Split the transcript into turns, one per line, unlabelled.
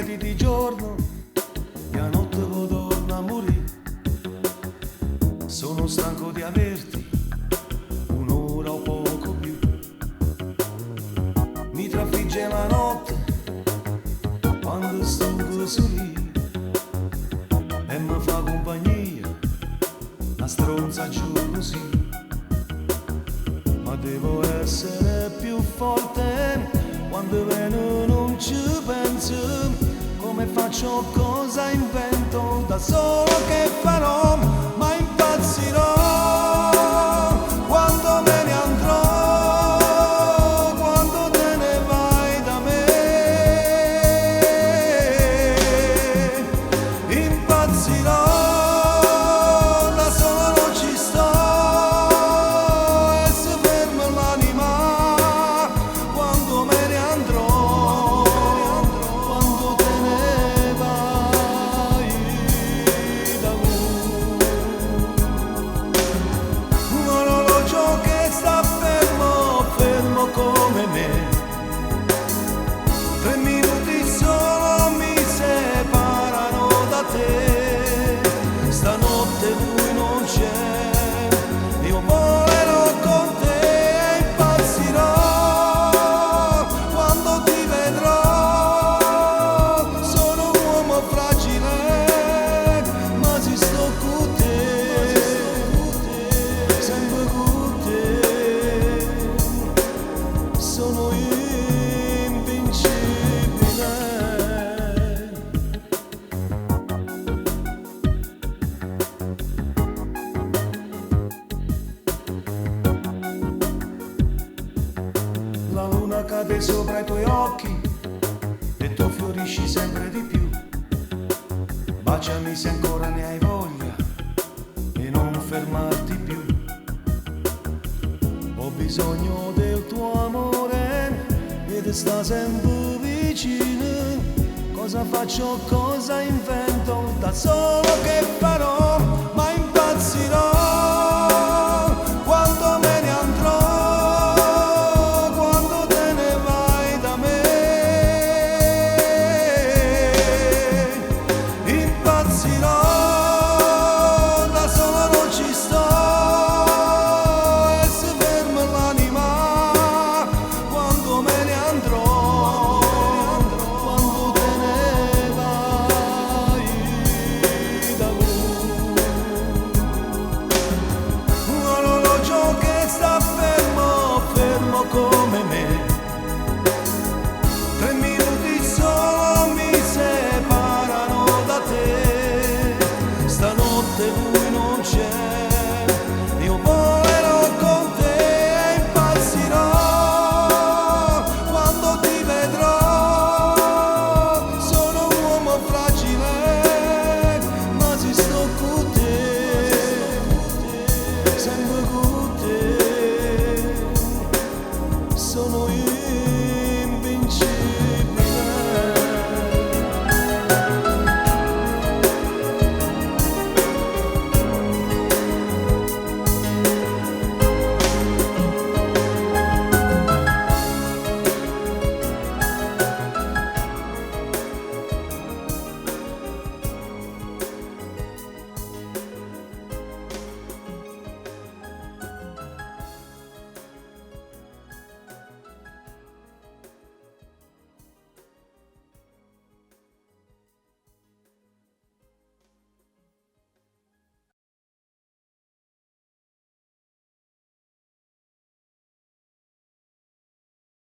vedi di giorno e a notte poi torna a morire. Sono stanco di averti un'ora o poco più. Mi trafigge la notte quando sto così e mi fa compagnia la stronza giù così. Ma devo essere più forte quando veno non ci penso. Come faccio, cosa invento, da solo che farò, ma impazzirò quando me ne andrò, quando te ne vai da me. Impazzirò, da solo non ci sto e si ferma l'anima quando me ne andrò, quando te ne vai da me. Un orologio che sta fermo, fermo come me. 3 minuti solo mi separano da te. Stanotte lui non c'è, io volerò con te e impazzirò quando ti vedrò. Sono un uomo fragile, ma si sto con te, sempre con te. Sono invincibile. La luna cade sopra i tuoi occhi e tu fiorisci sempre di più. Baciami se ancora ne hai voglia e non fermarti più. Ho bisogno del tuo amore ed sta sempre vicino. Cosa faccio, cosa invento, da solo che farò, ma impazzirò quando me ne andrò, quando te ne vai da me. Impazzirò, da solo non ci sto e si ferma l'anima quando me ne andrò, quando te ne vai da me. Un orologio che sta fermo, fermo come me. 3 minuti solo mi separano da te. Stanotte lui non c'è.